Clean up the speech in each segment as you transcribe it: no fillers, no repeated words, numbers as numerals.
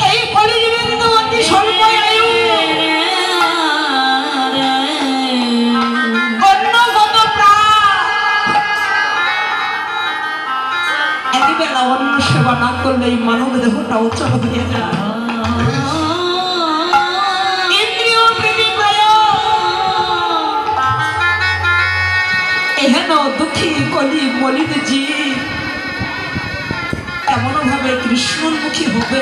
এই কলিযুগের তো অতি স্বল্প আয়ু, অন্নগত প্রাণ একবেলা অন্ন সেবা না করলে এই মানব দেহটা অচল হয়ে যায়। এহেন দুঃখী কলি মলিন জীব কেমন ভাবে কৃষ্ণমুখী হবে,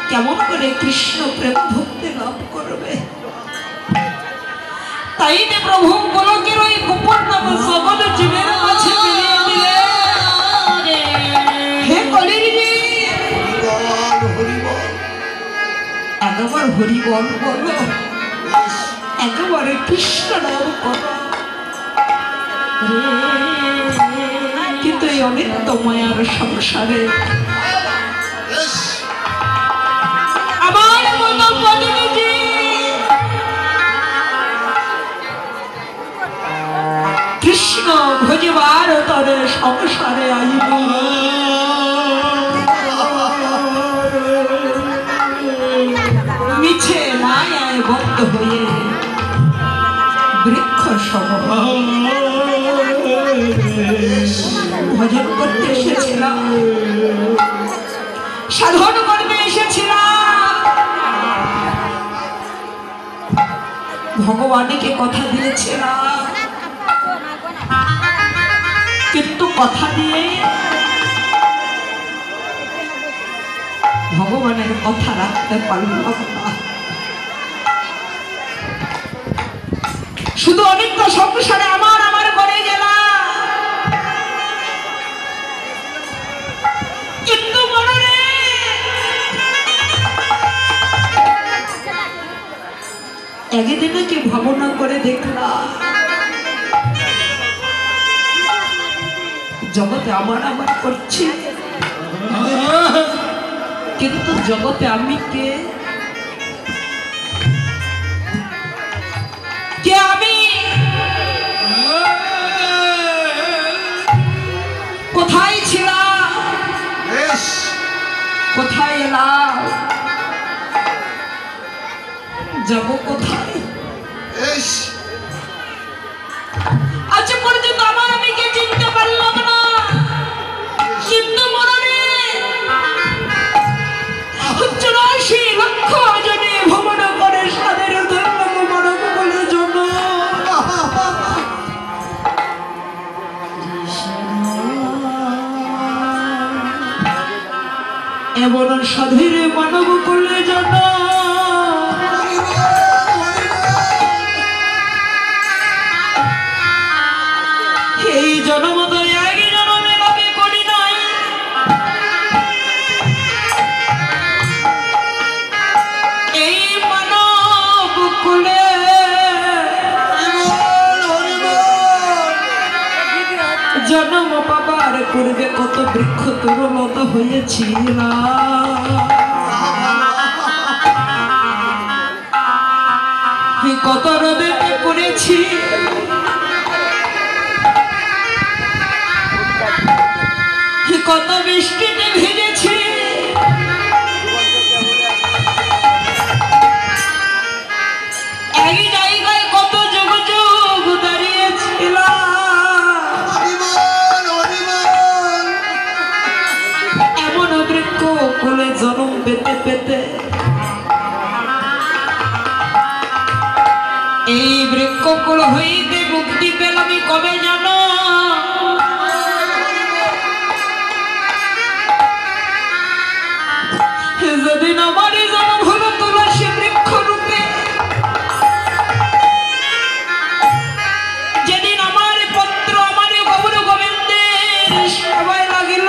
কেমন করে কৃষ্ণ প্রেম ভক্তি লাভ করবে? তাই যে প্রভু গোলকের ওই গোপন নাম সকল জীবের কাছে মিলিয়ে দিলে। হে কলির একবার হরি বল বলো, একেবারে কৃষ্ণ নাম করো। কিন্তু এই অনিত্য মায়ার সংসারে আমার মতো প্রতিনিধি কৃষ্ণ ভজিবার তরে সংসারে আইব, মিছে মায়ায় বদ্ধ হয়ে বৃক্ষ সম ভজন করতে এসেছিলাম, সাধন করতে এসেছিলাম। ভগবানকে কথা দিয়েছিলাম, কিন্তু কথা দিয়ে ভগবানের কথা রাখতে পারলাম না। শুধু অনিত্য সংসারে আমার করে গেলাম, কিন্তু মনে একদিনে কি ভাবনা করে দেখলাম জগতে আমার করছি, কিন্তু জগতে আমি কে? আমি কোথায় ছিলাম, কোথায় এলাম, যাব কোথায়? আজ পর্যন্ত আমার আমি কে চিনতে পারলাম না। কিন্তু মরণে 84 লক্ষ জনে ভ্রমণ করে সাদের ধর্ম মানব বলে জন। এমন সাধীর মানব করলে জন এই জন্ম তো এক জন্মে আমি করি নাই, এই মানব কুলে জন্ম পাবার পূর্বে কত বৃক্ষ তরুণত হয়েছিল, কত রোদে পড়েছি, কত বৃষ্টিতে ভিজেছি, এই জায়গায় কত যুগ যুগ দাঁড়িয়েছিল, এমন বৃক্ষ কোলে জন্ম পেতে পেতে এই বৃক্ষ কোল হইতে মুক্তি পেলাম কবে জানো? যেদিন আমার জন্ম হলো তুলসী বৃক্ষ রূপে, যেদিন আমার পত্র আমার গৌর গোবিন্দের সেবায় লাগিল,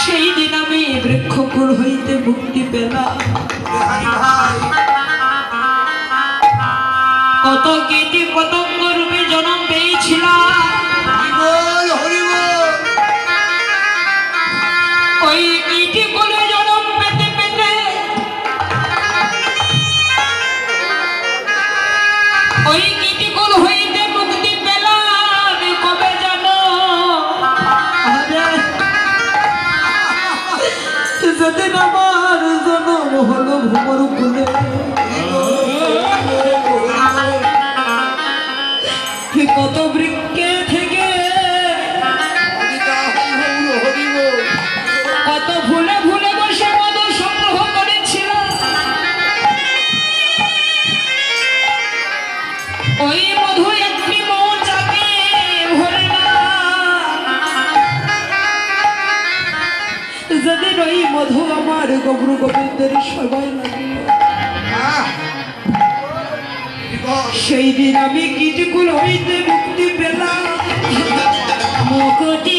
সেই দিন আমি বৃক্ষকুল হইতে মুক্তি পেলাম। কত কীটি পতঙ্গ রূপে জন্ম পেয়েছিলাম, ওই কীটি কুলে জন্ম পেতে পেতে ওই কীটি কুল হইতে মুক্তি পেলাম কবে জানো? মধু আমার গৌর গোবিন্দের সবাই লাগিল। সেই দিন আমি কীটকুল হইতে মুক্তি পেলাম। মুক্তি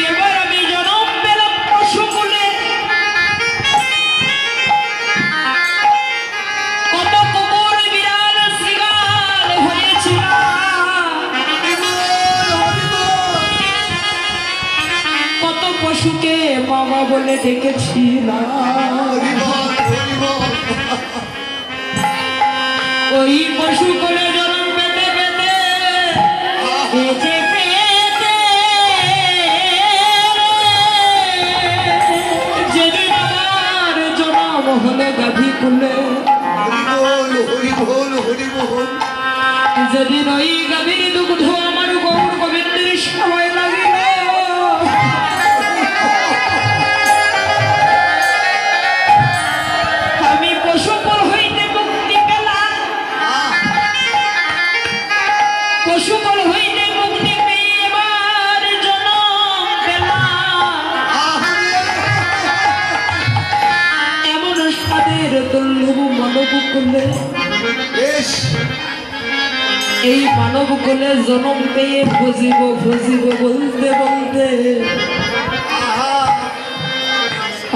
এবার আমি জন্ম পেলাম পশুকুলে। কত কুকুর বিড়াল শৃগাল হয়েছিলাম, কত পশুকে মামা বলে ডেকেছিলাম। ওই পশু কোলে জন্ম পেতে পেতে বেঁচে পেতে যেদিন আমার জন্ম হলো গাভী কুলে, যেদিন ওই গাভীর দুগ্ধ আমার গৌর গোবিন্দের সময় লাগিল, আমি পশুকুল হইতে মুক্তি পেলাম। পশুকুল হইতে মুক্তি পেয়ে এবার জন্ম পেলাম। এমন স্বাদের দুর্লভ মানব কুলে, এই মানব কুলে জন্ম পেয়ে ভজিব ভজিব বলতে বলতে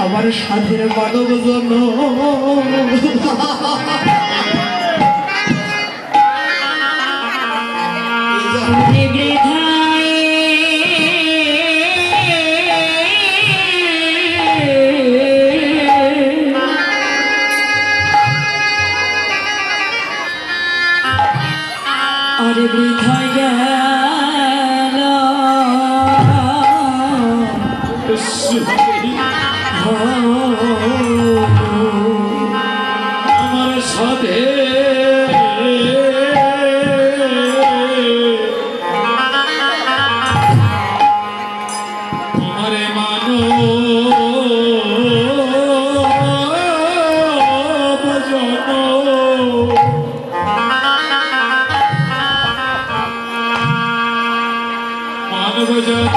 আমার সাধের মানব জন্ম আরে বৃথা গেল আমার সাথে তোমারে মানো মানব যত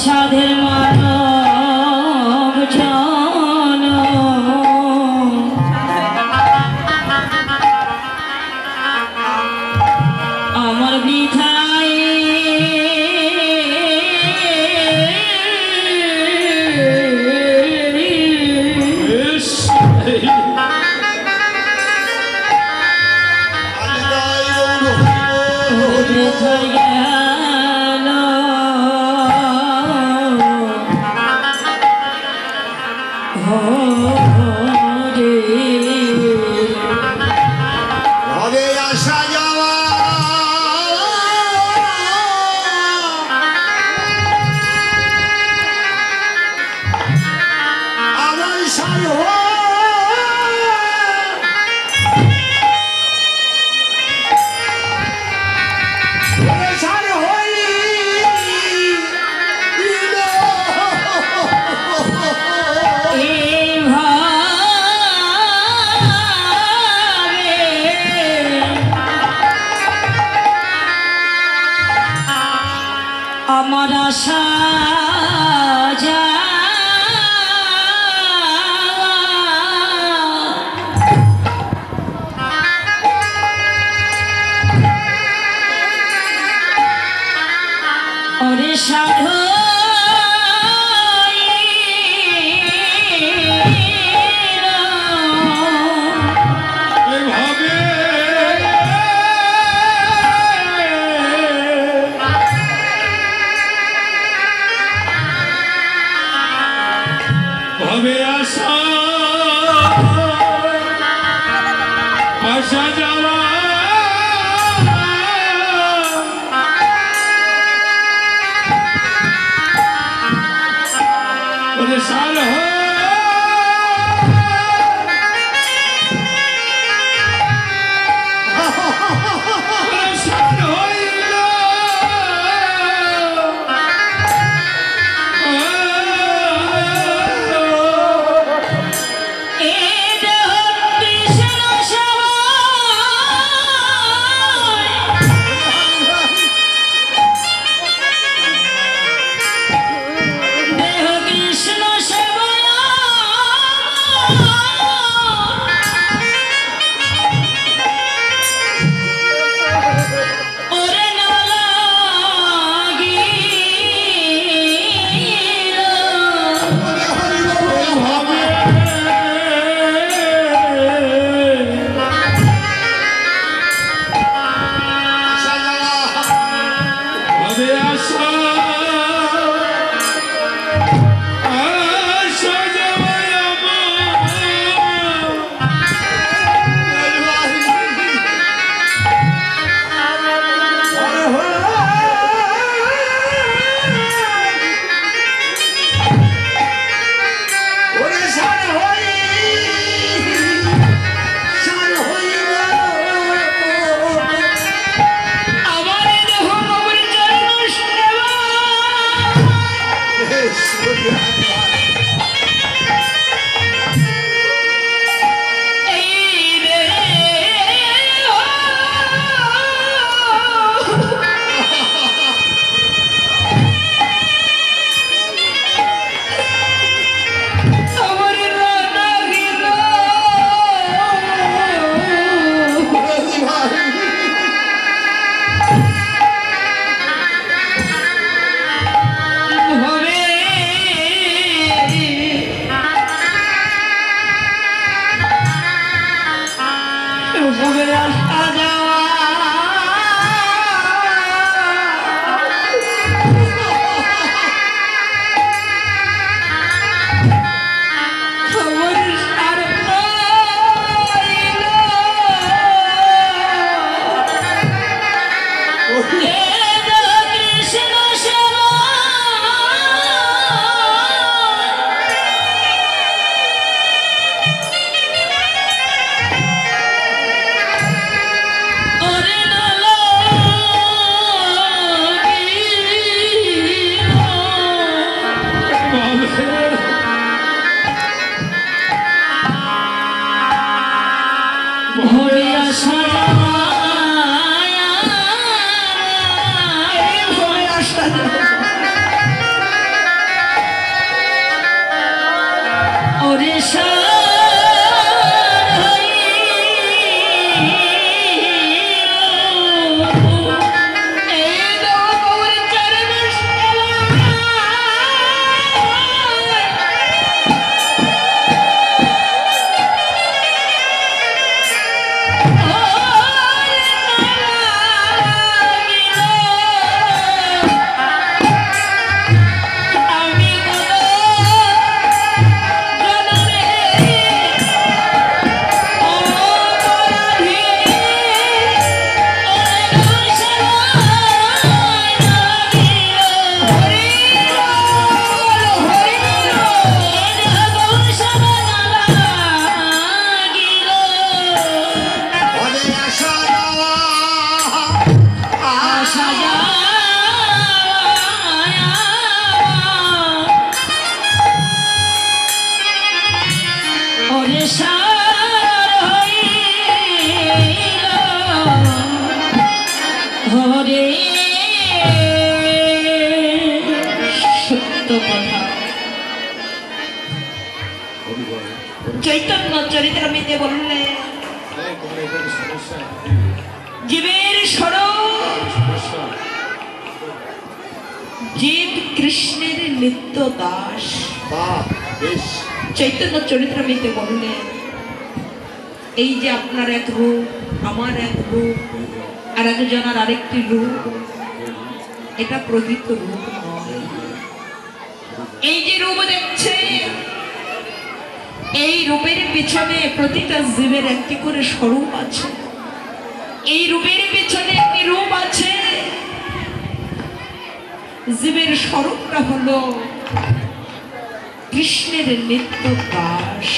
সাধের মানব জন আমার বৃথায় আমার আশা ওরে সাধু আসা যাওয়া সাল চৈতন্য চরিতামৃতে বললে জীবের স্বরূপ জীব কৃষ্ণের নিত্য দাস। চৈতন্য চরিতামৃতে বললে এই যে আপনার এক রূপ, আমার এক রূপ, আর একজনের আরেকটি রূপ, এটা প্রকৃত রূপ নয়। এই যে রূপ দেখছে এই রূপের পিছনে প্রতিটা জীবের একটি করে স্বরূপ আছে, এই রূপের পিছনে একটি রূপ আছে। জীবের স্বরূপটা হলো কৃষ্ণের নিত্য দাস,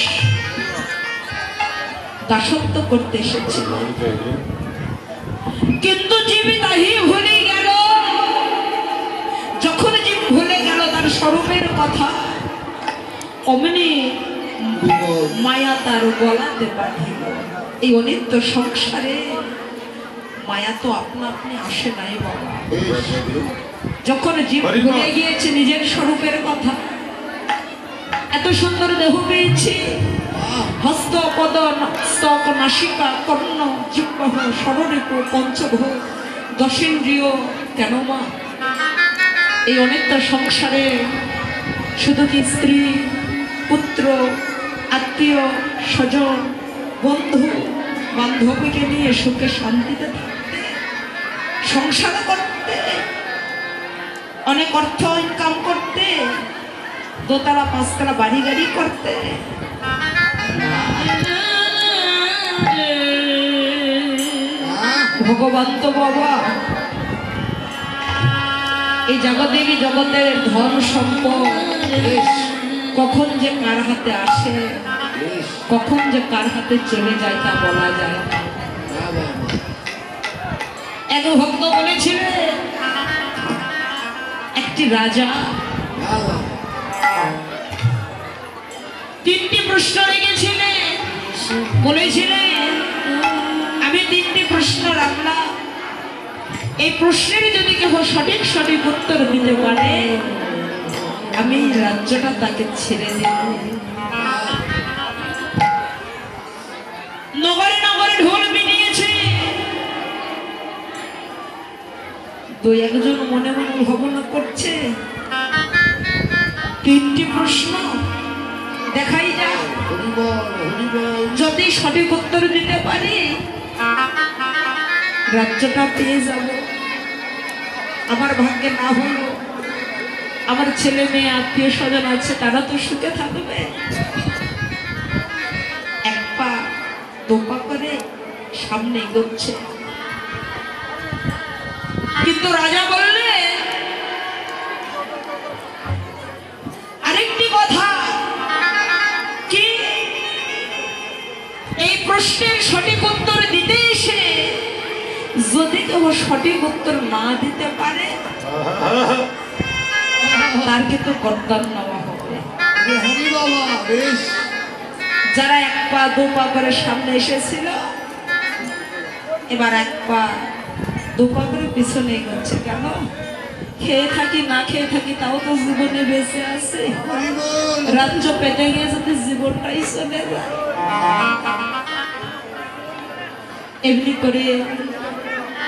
দাসত্ব করতে এসেছিল। কিন্তু জীব তাই ভুলে গেল। যখন জীব ভুলে গেল তার স্বরূপের কথা, অমনি মায়া তার গলাতে বাঁধিল। এই অনিত্য সংসারে মায়া তো আপনা আপনি আসে নাই বাবা। যখন জীব ভুলে গিয়েছে নিজের স্বরূপের কথা, এত সুন্দর দেহ পেয়েছি, হস্ত পদ স্তক নাসিকা কর্ণ জিহ্বাহ ষড়রিপু পঞ্চভোগ দশেন্দ্রিয়, কেন মা এই অনিত্য সংসারে শুধু কি স্ত্রী পুত্র আত্মীয় স্বজন বন্ধু বান্ধবীকে নিয়ে সুখে শান্তিতে থাকতে, সংসার করতে, অনেক অর্থ ইনকাম করতে, দোতলা পাঁচতলা বাড়ি গাড়ি করতে? ভগবান তো বাবা এই জগদেবী জগতের ধন সম্পদ কখন যে কার হাতে আসে, কখন যে কার হাতে চলে যায় তা বলা যায় না। এক ভক্ত বলেছিলেন, একটি রাজা তিনটি প্রশ্ন রেখেছিলেন, বলেছিলেন আমি তিনটি প্রশ্ন রাখলাম, এই প্রশ্নের যদি কেউ সঠিক সঠিক উত্তর দিতে পারে আমি রাজ্যটা তাকে ছেড়ে দেব। নগরে নগরে ঢোল পিটিয়েছে, দুই একজন মনে মনে ভাবনা করছে তিনটি প্রশ্ন দেখাই যাক, যদি সঠিক উত্তর দিতে পারি রাজ্যটা পেয়ে যাব। আমার ভাগ্যে না হলো আমার ছেলে মেয়ে আত্মীয় স্বজন আছে, তারা তো সুখে থাকবে। এক পা দু পা করে সামনে এগোচ্ছে, কিন্তু রাজা বললে আরেকটি কথা, কি এই প্রশ্নের সঠিক উত্তর দিতে এসে যদি কেউ সঠিক উত্তর না দিতে পারে তার কিন্তু গর্দান নেওয়া হবে। যারা এক পা দু পা করে সামনে এসেছিল এবার এক পা দু পা করে পিছনে এগোচ্ছে। কেন? খেয়ে থাকি না খেয়ে থাকি তাও তো জীবনে বেঁচে আছে, রাজ্য পেতে গিয়ে যদি জীবনটাই চলে যায়। এমনি করে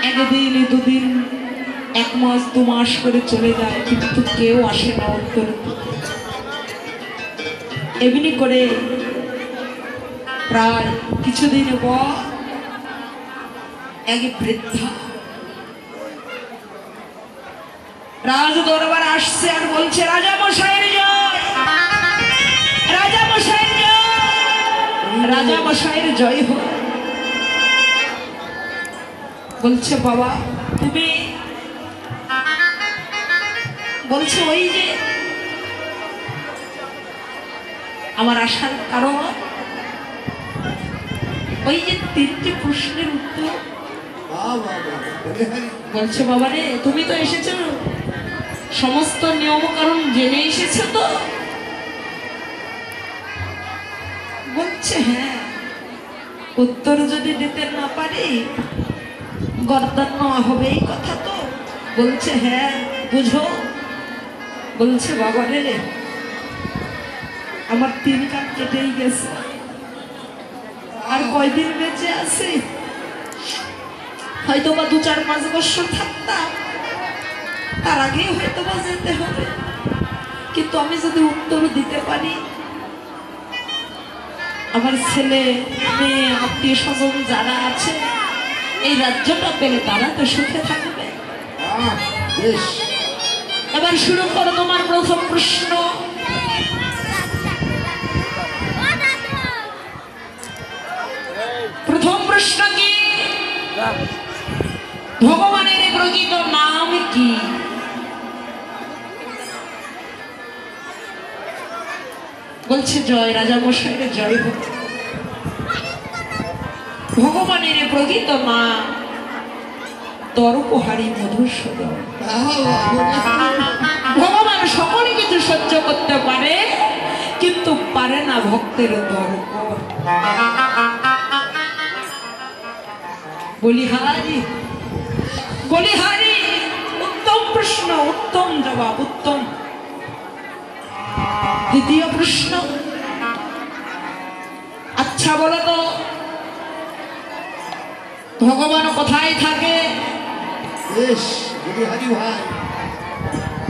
একদিন দুদিন এক মাস দু মাস করে চলে যায়, কিন্তু কেউ আসে না উত্তর দিতে। এমনি করে প্রায় কিছুদিন পর এক বৃদ্ধা রাজ দরবার আসছে আর বলছে, রাজা মশাইয়ের জয়, রাজা মশাইয়ের জয়, রাজা মশাইয়ের জয় হোক। বলছে বাবা তুমি? বলছে ওই যে আমার আসার কারণ ওই যে তিনটি প্রশ্নের উত্তর। বলছে বাবা রে তুমি তো এসেছো সমস্ত নিয়ম কারণ জেনে এসেছো তো? বলছে হ্যাঁ, উত্তর যদি দিতে না পারি গর্দান নেওয়া হবে এই কথা তো। বলছে হ্যাঁ বুঝো। বলছে বাবা রে আমার 3 কান কেটেই গেছে, আর কয়দিন বেঁচে আছি, হয়তো বা 2-4-5 বছর থাকতাম, তার আগেই হয়তো বা যেতে হবে। কিন্তু আমি যদি উত্তর দিতে পারি আমার ছেলে মেয়ে আত্মীয় স্বজন যারা আছে এই রাজ্যটা পেলে তারা তো সুখে থাকবে। এবার শুরু করো তোমার প্রথম প্রশ্ন। ভগবানের প্রকৃত নাম কি? বলছে জয় রাজা মশাইয়ের জয় হোক। ভগবানের প্রকৃত নাম তর্কহারী মধুসূদন। ভগবান সকলে কিছু সহ্য করতে পারে, কিন্তু পারে না ভক্তের তর্ক। বলিহারি বলিহারি, উত্তম প্রশ্ন, উত্তম জবাব, উত্তম। দ্বিতীয় প্রশ্ন, আচ্ছা বলো তো ভগবান কোথায় থাকে?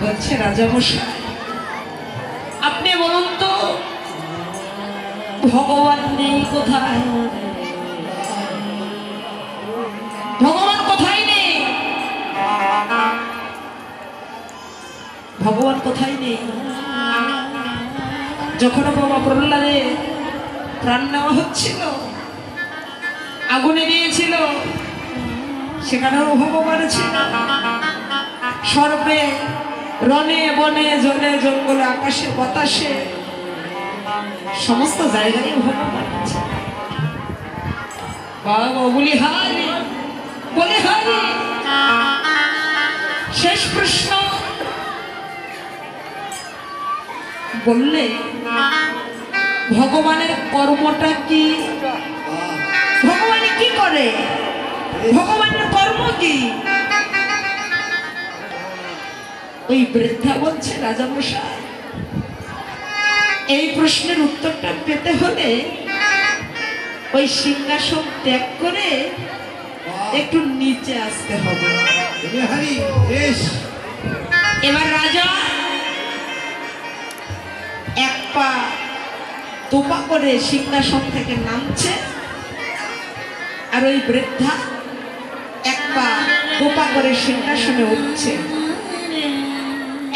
বলছে রাজামশাই আপনি বলুন তো ভগবান নেই কোথায়? ভগবান কোথায় নেই? ভগবান কোথায় নেই? যখন বাবা প্রহ্লাদে প্রাণ নেওয়া হচ্ছিল, আগুনে দিয়েছিল, সেখানেও ভগবান ছিল। সর্বে রনে বনে জলে জঙ্গলে আকাশে বাতাসে সমস্ত জায়গায় ভগবান আছে। বাবা বলিহারি বলিহারি। শেষ প্রশ্ন, বললে ভগবানের কর্মটা কি? ভগবান কি করে? ভগবানের কর্ম কি? ওই বৃদ্ধা বলছে রাজামশাই এই প্রশ্নের উত্তরটা পেতে হলে ওই সিংহাসন ত্যাগ করে একটু নিচে আসতে হবে। এবার রাজা এক পা তোপা করে সিংহাসন থেকে নামছে, আর ওই বৃদ্ধা এক পা তোপা করে সিংহাসনে উঠছে।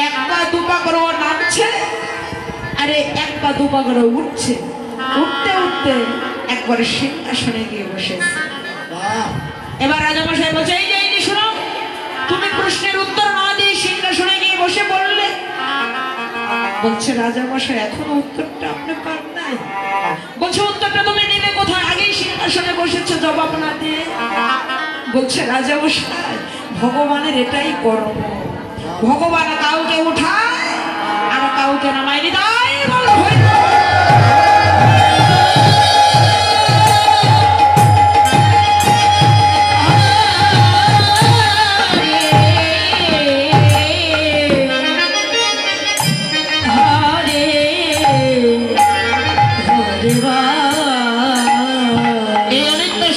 এক পা দুপা করে নামছে, আরে এক পা দুপা করে উঠছে। উঠতে উঠতে একবারে সিংহাসনে গিয়ে বসেছে। এবার রাজামশাই বলছে এই যে শোনো, তুমি প্রশ্নের উত্তর না দিয়ে সিংহাসনে গিয়ে বসে পড়লে। বলছে রাজামশাই এখনো উত্তরটা আপনি পান নাই। বলছে উত্তরটা তুমি নিলে কোথায়? আগেই সিংহাসনে বসেছো জবাব না দিয়ে। বলছে রাজামশাই ভগবানের এটাই কর্ম, ভগবান কাউকে উঠায় আর কাউকে নামায় নি। তাই বলো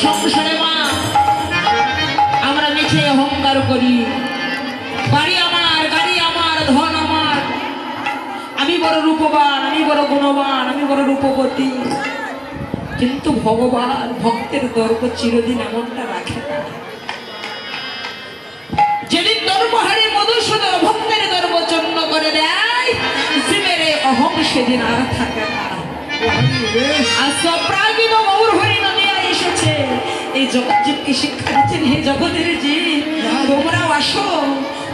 সংসারে মা আমরা মিছে অহংকার করি, বাড়ি আমার, গাড়ি আমার, ধন আমার, আমি বড় রূপবান, আমি বড় গুণবান, আমি বড় রূপবতী। কিন্তু ভগবান ভক্তের দর্প চিরদিন এমনটা রাখে না। যেদিন দর্পহারী মধুসূদন ভক্তের দর্প চন্ন করে দেয়, জীবের অহং সেদিন আর থাকে না। প্রাগিত গৌর হরি নদিয়া এসেছে এই জগৎজীবকে শিক্ষা দিচ্ছেন, হে জগতের জীব তোমরাও আসো,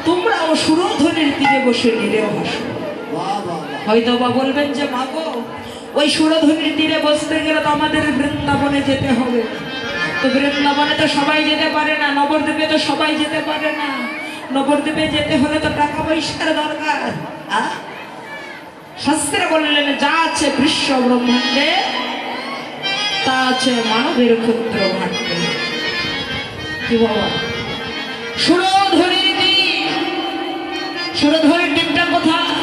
তোমরাও সুরধ্বনির তীরে বসে নিলেও আসো। হয়তো বা বলবেন যে মাগো ওই সুরধ্বনির তীরে বসতে গেলে তো আমাদের বৃন্দাবনে যেতে হবে। তো বৃন্দাবনে তো সবাই যেতে পারে না, নবদ্বীপে তো সবাই যেতে পারে না। নবদ্বীপে যেতে হলে তো টাকা পয়সার দরকার। শাস্ত্রে বললেন যা আছে বিশ্ব ব্রহ্মাণ্ডে তা আছে মানবের ক্ষুদ্র ভাণ্ডে। কি বাবা সুরধ্বনির দিন, সুরধ্বনির দিনটা কোথায়?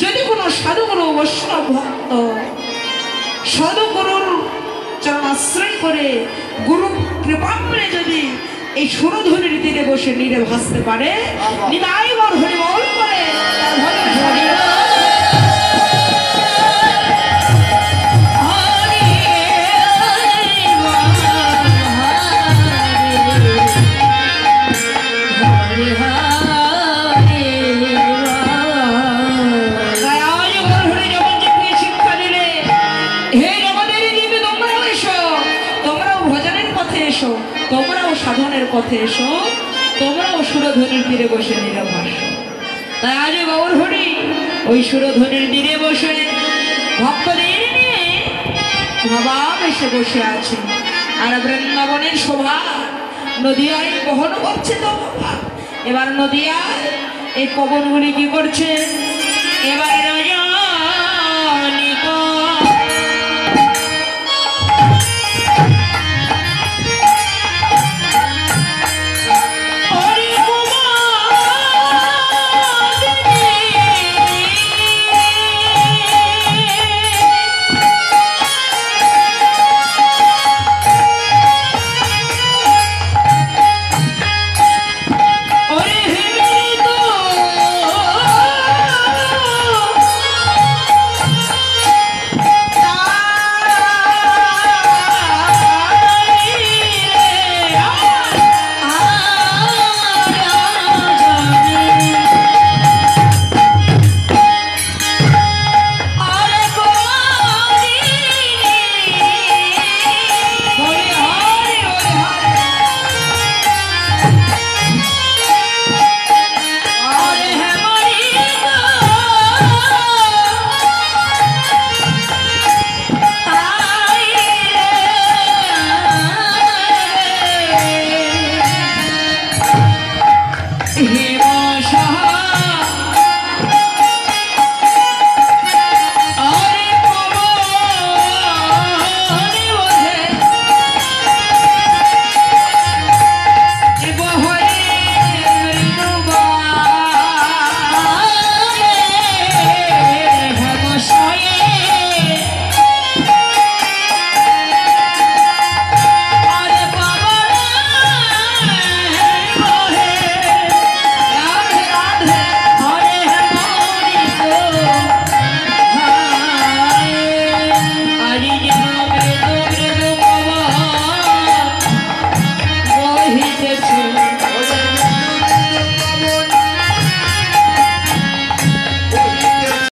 যদি কোনো সাধুগুরু বৈষ্ণব ভক্ত সাধুগুরুর চরণ আশ্রয় করে গুরু কৃপা করে যদি এই সুরধ্বনির তীরে বসে নীরে ভাসতে পারে, নিতাই গৌর হরি বল করে শিক্ষা দিলে হে জগতের জীব তোমরাও এসো, তোমরাও তোমরাও সাধনের পথে এসো, তোমরাও সুরধ্বনির তীরে বসে নিলে ভাষ্য। তাই আজ গৌর হরি ওই সুরধ্বনির তীরে বসে ভক্তদের নিয়ে ভবাব এসে বসে আছে। আর বৃন্দাবনের শোভা নদিয়ায় বহন করছে তো বাবা। এবার নদিয়ায় এই পবনগুলি কি করছে? এবার